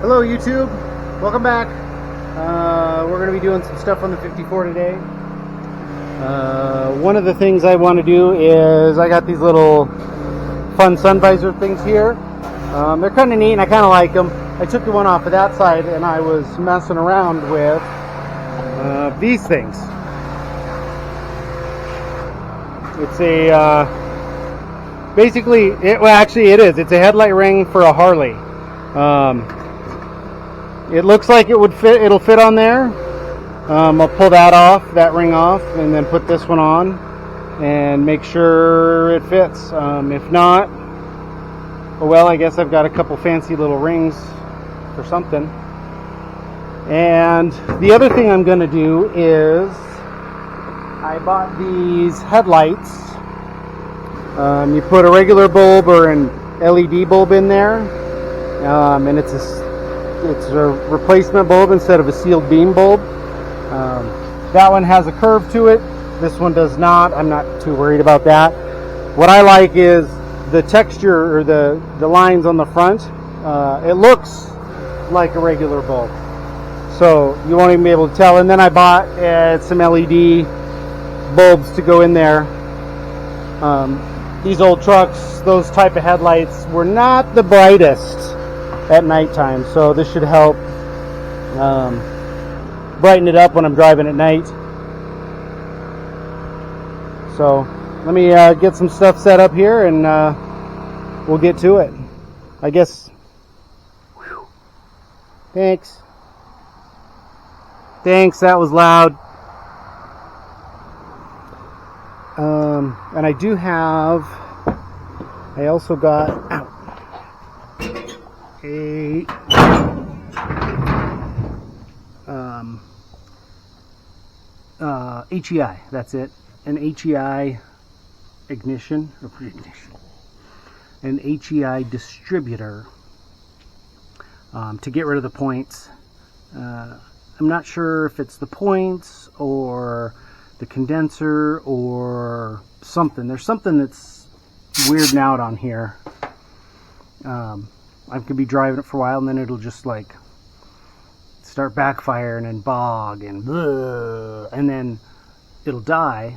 Hello YouTube, welcome back. We're going to be doing some stuff on the 54 today. One of the things I want to do is I got these little fun sun visor things here. They're kind of neat and I kind of like them. I took the one off of that side and I was messing around with these things. It's a basically it's a headlight ring for a Harley. It looks like it would fit. It'll fit on there. I'll pull that ring off, and then put this one on and make sure it fits. If not, oh well, I guess I've got a couple fancy little rings for something. And the other thing I'm going to do is I bought these headlights. You put a regular bulb or an LED bulb in there, and it's a replacement bulb instead of a sealed beam bulb. That one has a curve to it. This one does not. I'm not too worried about that. What I like is the texture or the lines on the front. It looks like a regular bulb, so you won't even be able to tell. And then I bought some LED bulbs to go in there. These old trucks, those type of headlights were not the brightest at nighttime, so this should help brighten it up when I'm driving at night. So let me get some stuff set up here and we'll get to it, I guess. Whew. Thanks, that was loud. And I also got a HEI, that's it, an HEI an HEI distributor to get rid of the points. I'm not sure if it's the points or the condenser or something. There's something that's weirding out on here. I could be driving it for a while and then it'll just like start backfiring and bog and then it'll die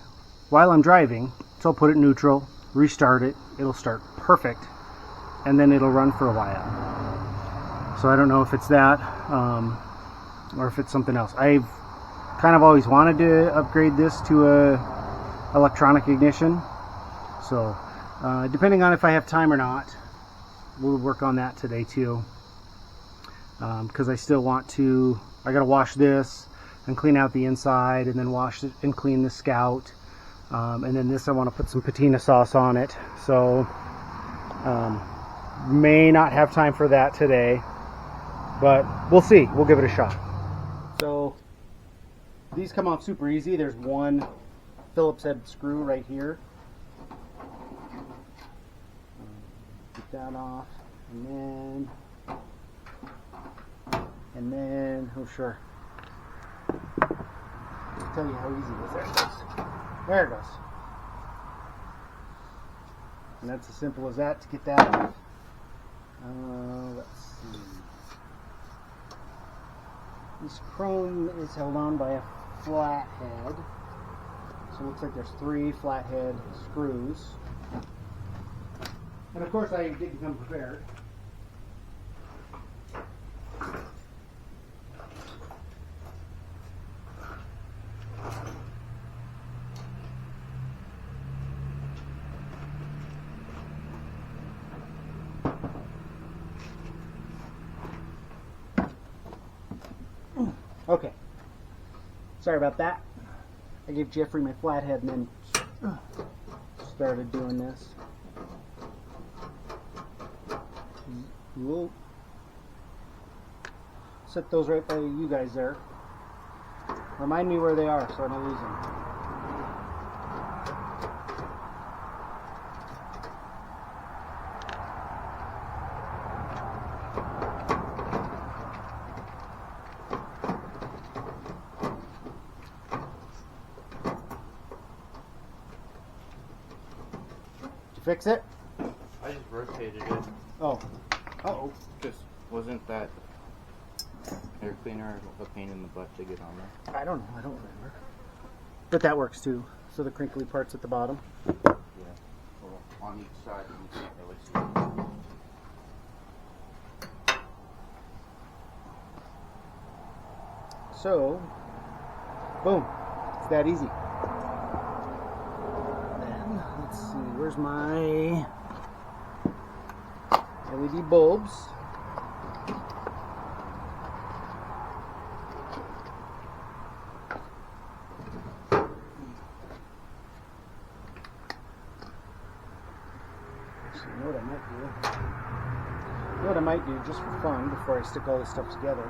while I'm driving. So I'll put it neutral, restart it, it'll start perfect, and then it'll run for a while. So I don't know if it's that or if it's something else. I've kind of always wanted to upgrade this to a electronic ignition, so depending on if I have time or not, we'll work on that today too, because I still want to. I gotta wash this and clean out the inside, and then wash it and clean the Scout, and then this I want to put some patina sauce on it, so may not have time for that today, but we'll see. We'll give it a shot. So these come off super easy. There's one Phillips head screw right here. Get that off, and then oh sure, I'll tell you how easy this is. There it goes, and that's as simple as that to get that off. Let's see. This chrome is held on by a flat head, so it looks like there's 3 flathead screws. And of course I didn't come prepared. Okay, sorry about that. I gave Jeffrey my flathead and then started doing this. We'll set those right by you guys there. Remind me where they are so I don't lose them. Fix it? I just rotated it. Oh. Uh-oh. Just wasn't that Air cleaner, a pain in the butt to get on there. I don't know. I don't remember. But that works too. So the crinkly parts at the bottom. Yeah. Well, on each side, you can't really see. So, boom. It's that easy. Then, let's see. Where's my LED bulbs? You know what I might do? You know what I might do just for fun before I stick all this stuff together?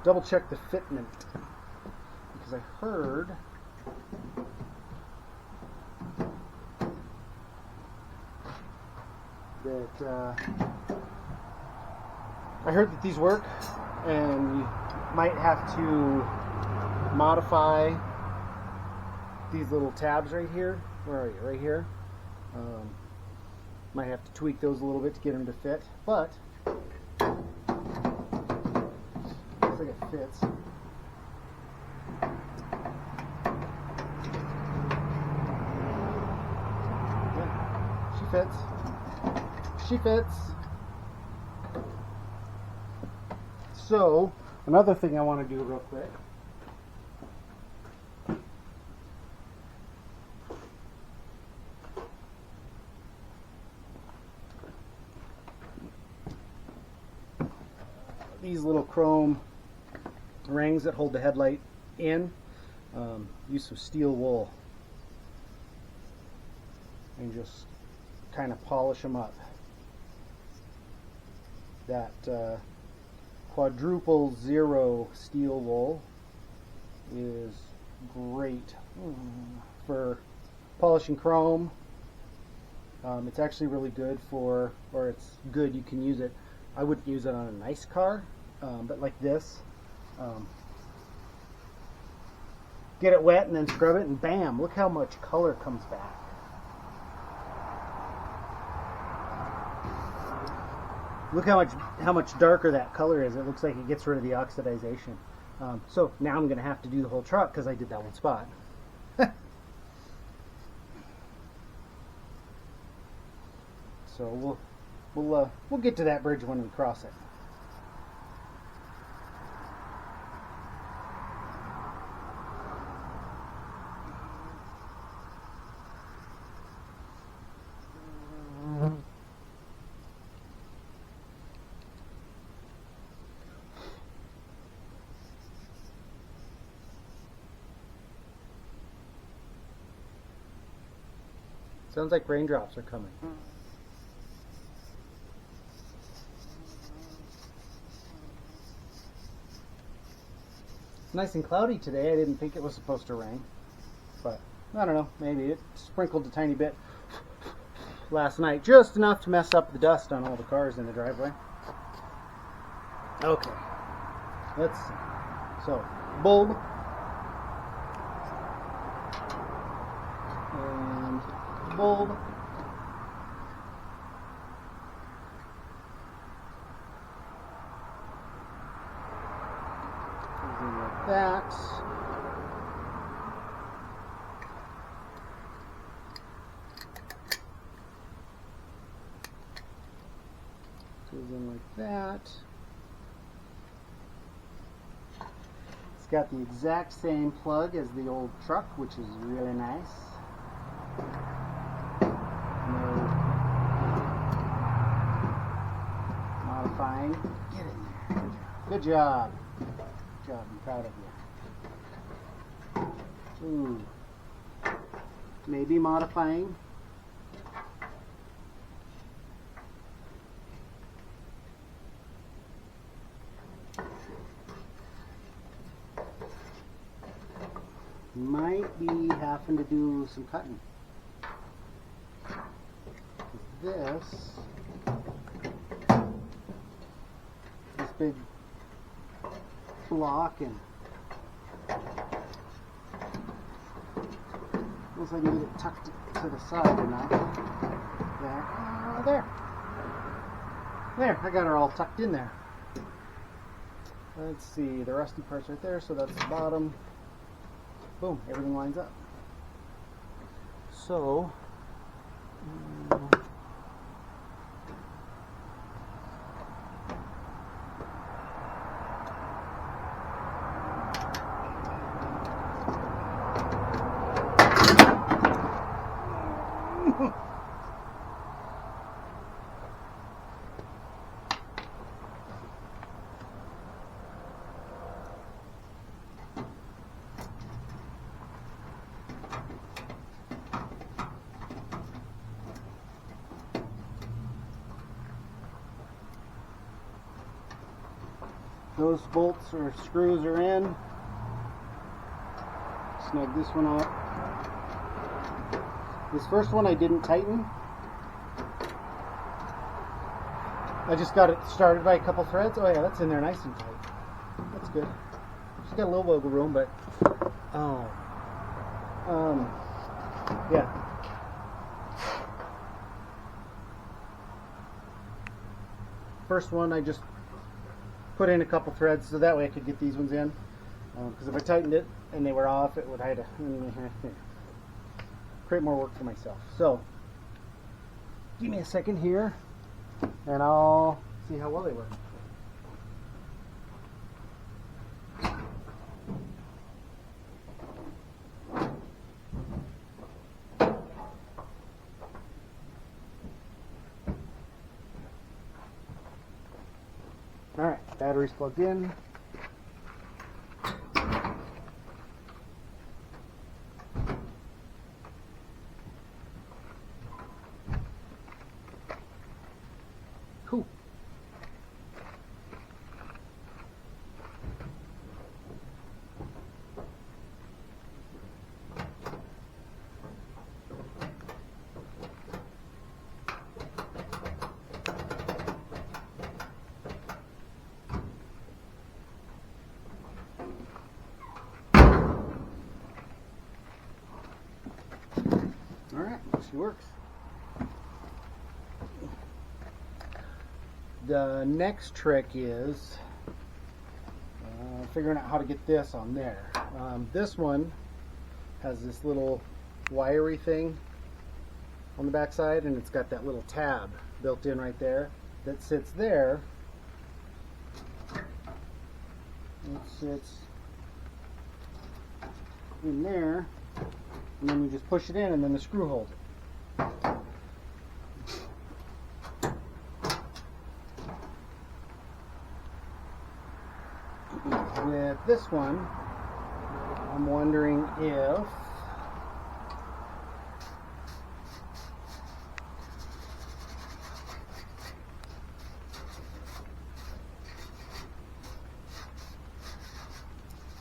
Double check the fitment, because I heard that these work, and you might have to modify these little tabs right here. Where are you? Right here. Might have to tweak those a little bit to get them to fit, but looks like it fits. Yeah, she fits. She fits. So, another thing I want to do real quick. These little chrome rings that hold the headlight in, use some steel wool and just kind of polish them up. That quadruple zero steel wool is great for polishing chrome. It's actually really good for, or it's good, you can use it. I wouldn't use it on a nice car, but like this, get it wet and then scrub it and bam, look how much color comes back. Look how much darker that color is. It looks like it gets rid of the oxidization. So now I'm going to have to do the whole truck because I did that one spot. So we'll get to that bridge when we cross it. Sounds like raindrops are coming. It's nice and cloudy today. I didn't think it was supposed to rain, but I don't know, maybe it sprinkled a tiny bit last night, just enough to mess up the dust on all the cars in the driveway. Okay, let's see. So, bulb and bulb. Something like that. Goes in like that. It's got the exact same plug as the old truck, which is really nice. No modifying. Get in there. Good job. Good job. I'm proud of you. Ooh. Maybe modifying. Might be having to do some cutting. This big block, and unless I can get it tucked to the side enough, that there. There, I got her all tucked in there. Let's see, the rusty part's right there, so that's the bottom. Boom, everything lines up. So, those bolts or screws are in. Snug this one up. This first one I didn't tighten. I just got it started by a couple threads. Oh yeah, that's in there nice and tight. That's good. She's got a little wiggle room, but yeah. First one I just put in a couple threads so that way I could get these ones in. Because if I tightened it and they were off, it would create more work for myself. So, give me a second here, and I'll see how well they work. Alright, battery's plugged in. Cool. Alright, she works. The next trick is figuring out how to get this on there. This one has this little wiry thing on the back side, and it's got that little tab built in right there that sits there. It sits in there, and then you just push it in, and then the screw holds it. With this one, I'm wondering if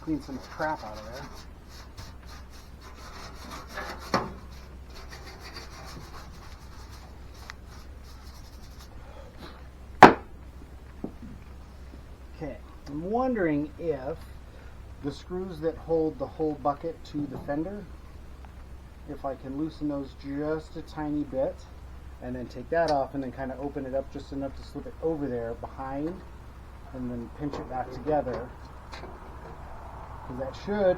clean some crap out of there. Okay, I'm wondering if the screws that hold the whole bucket to the fender, if I can loosen those just a tiny bit and then take that off and then kind of open it up just enough to slip it over there behind and then pinch it back together. Because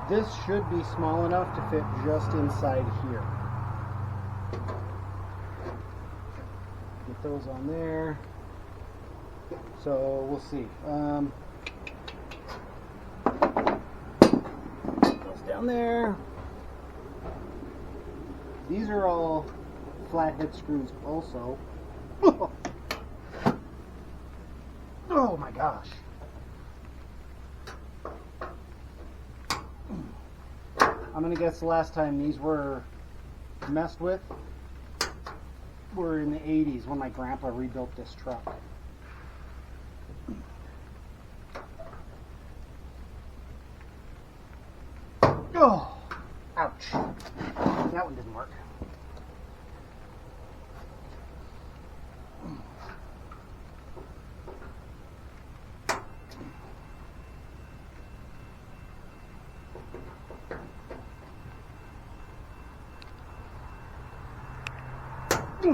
this should be small enough to fit just inside here. Get those on there. So we'll see. Goes down there. These are all flathead screws also. Oh my gosh. I'm gonna guess the last time these were messed with were in the 80s when my grandpa rebuilt this truck. Oh, ouch. That one didn't work. That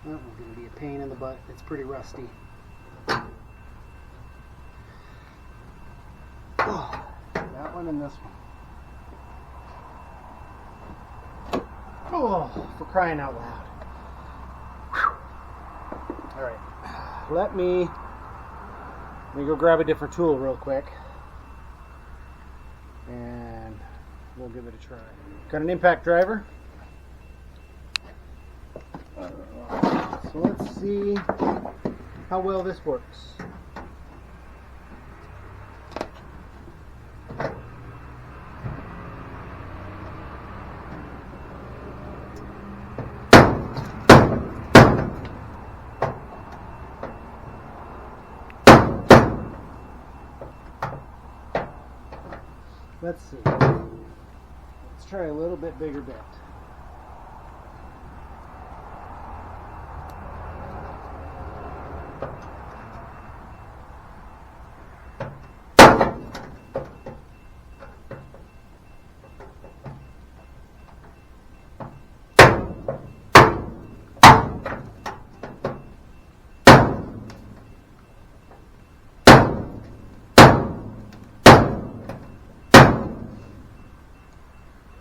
one's going to be a pain in the butt. It's pretty rusty. Oh, that one and this one. Oh, for crying out loud. Whew. All right. Let me go grab a different tool real quick. And we'll give it a try. Got an impact driver. So let's see how well this works. Let's see. Let's try a little bit bigger bit.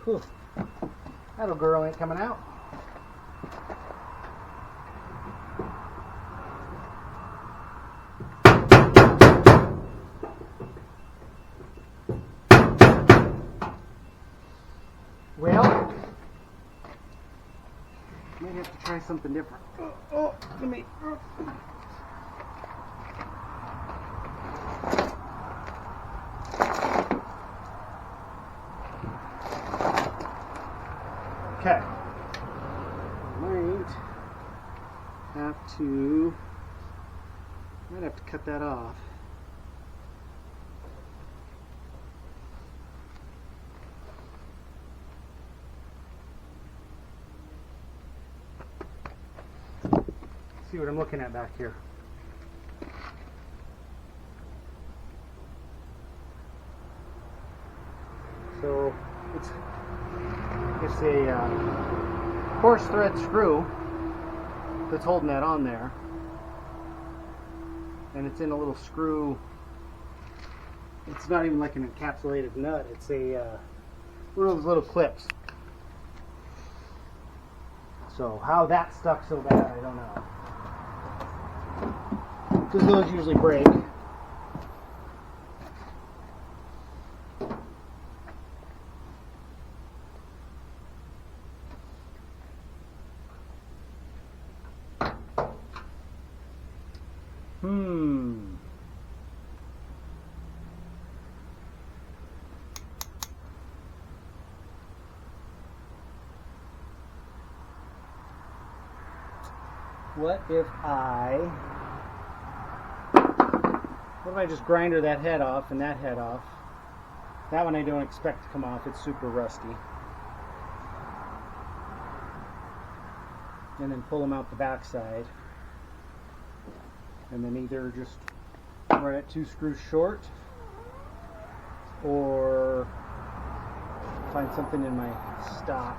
Whew. That little girl ain't coming out. Well, maybe have to try something different. Oh, let me. Okay. Might have to cut that off. See what I'm looking at back here. So it's a coarse thread screw that's holding that on there, and it's in a little screw. It's not even like an encapsulated nut. It's a one of those little clips. So how that stuck so bad, I don't know. Because those usually break. What if I just grinder that head off and that head off? That one I don't expect to come off. It's super rusty. And then pull them out the backside. And then either just run it 2 screws short, or find something in my stock.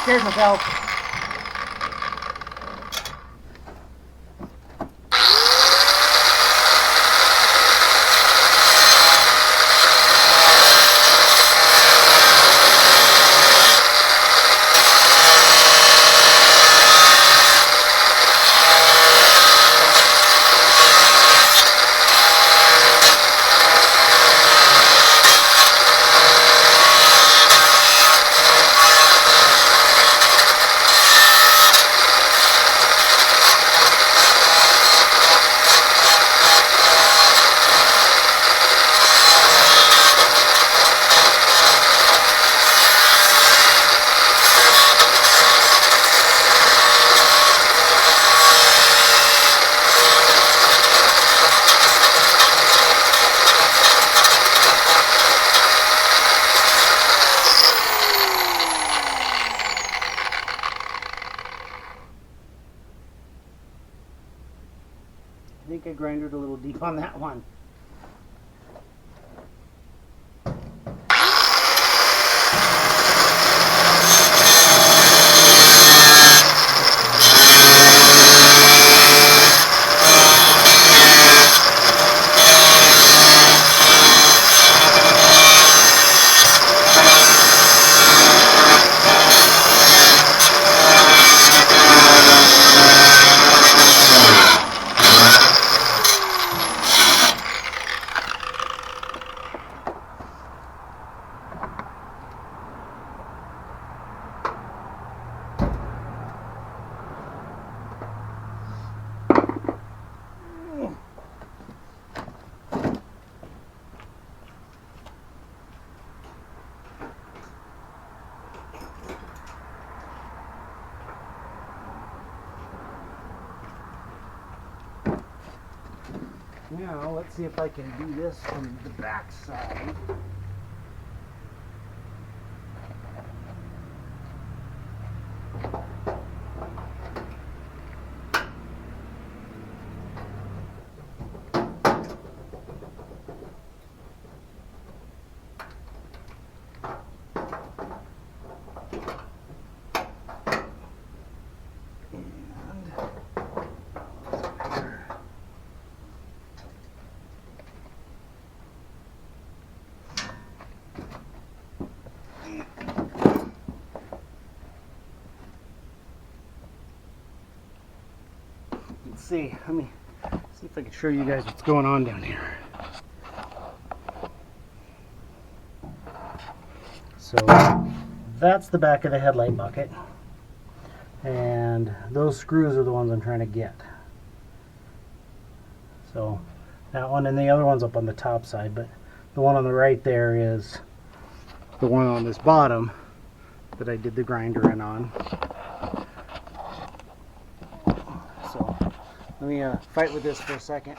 Scared myself. think I grinded a little deep on that one. Now, let's see if I can do this from the back side. Let's see. Let me see if I can show you guys what's going on down here. So that's the back of the headlight bucket, and those screws are the ones I'm trying to get. So that one, and the other one's up on the top side, but the one on the right there is the one on this bottom that I did the grinder in on. So let me fight with this for a second.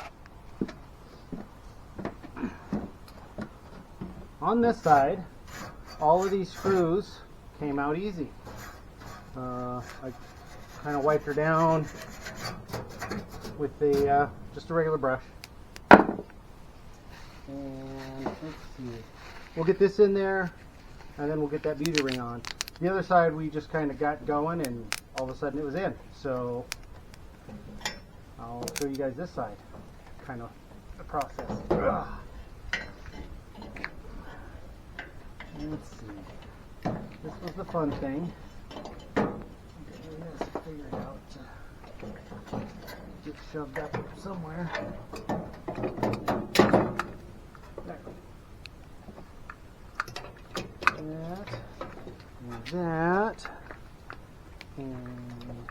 On this side, all of these screws came out easy. I kind of wiped her down with the just a regular brush. And let's see, we'll get this in there, and then we'll get that beauty ring on. The other side we just kind of got going, and all of a sudden it was in. So I'll show you guys this side, kind of the process. Ugh. Let's see. This was the fun thing. Let's figure it out. Get shoved up somewhere. There. That. And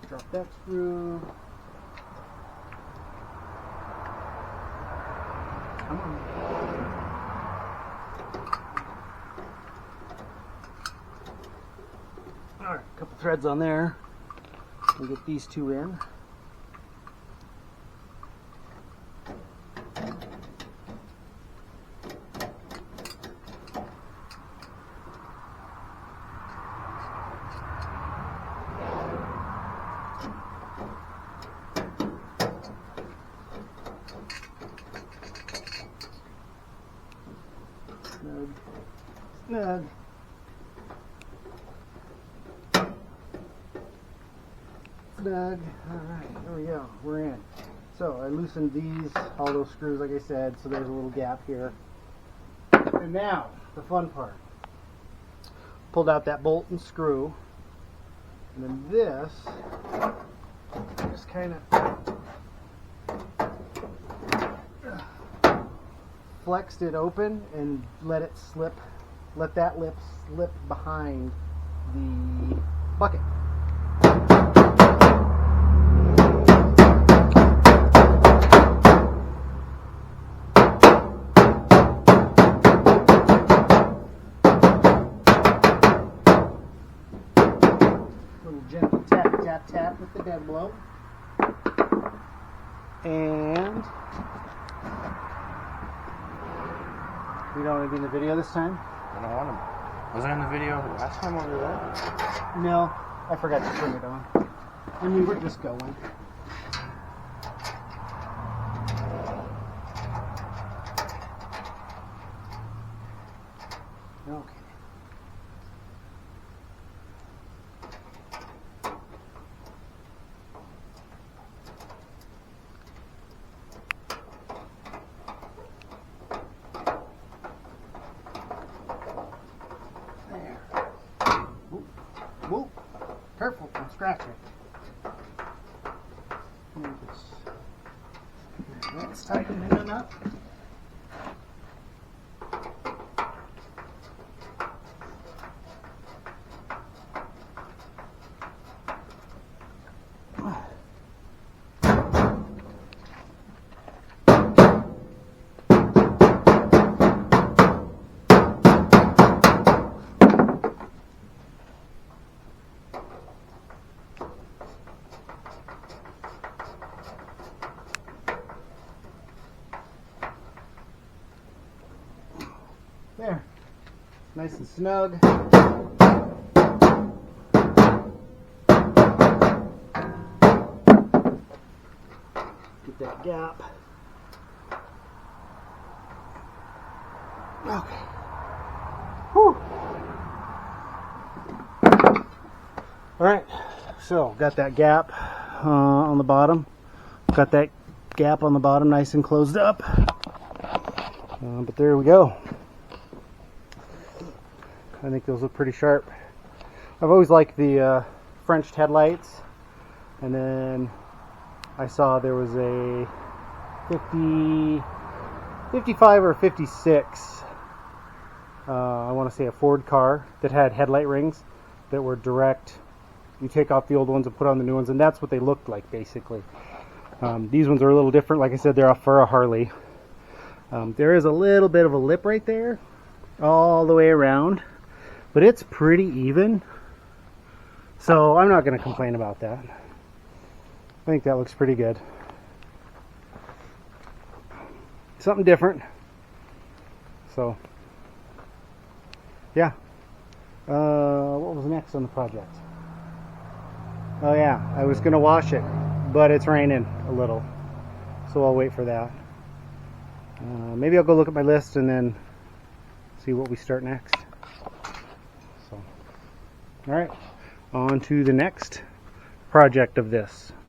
drop that screw. Come on. Alright, a couple threads on there. We'll get these two in. Snug. Snug. Alright, here we go. We're in. So I loosened these, all those screws like I said, so there's a little gap here. And now, the fun part. Pulled out that bolt and screw. And then this, just kind of flexed it open and let it slip, let that lip slip behind the bucket. Little gentle tap, tap, tap with the dead blow. And we don't want to be in the video this time? I don't want to. Was I in the video last time over there? No, I forgot to turn it on. I mean, we're just going. Okay. There. Whoop. Whoop. Careful, don't scratch it. Let's tighten it up. There, nice and snug. Get that gap. Okay. Whew. All right, so got that gap on the bottom. Got that gap on the bottom nice and closed up. But there we go. I think those look pretty sharp. I've always liked the Frenched headlights, and then I saw there was a 55 or 56, I want to say a Ford car that had headlight rings that were direct. You take off the old ones and put on the new ones, and that's what they looked like basically. These ones are a little different. Like I said, they're for a Harley. There is a little bit of a lip right there all the way around, but it's pretty even, so I'm not going to complain about that. I think that looks pretty good. Something different. So yeah, what was next on the project? Oh yeah, I was going to wash it, but it's raining a little, so I'll wait for that. Maybe I'll go look at my list and then see what we start next. So, all right, on to the next project of this.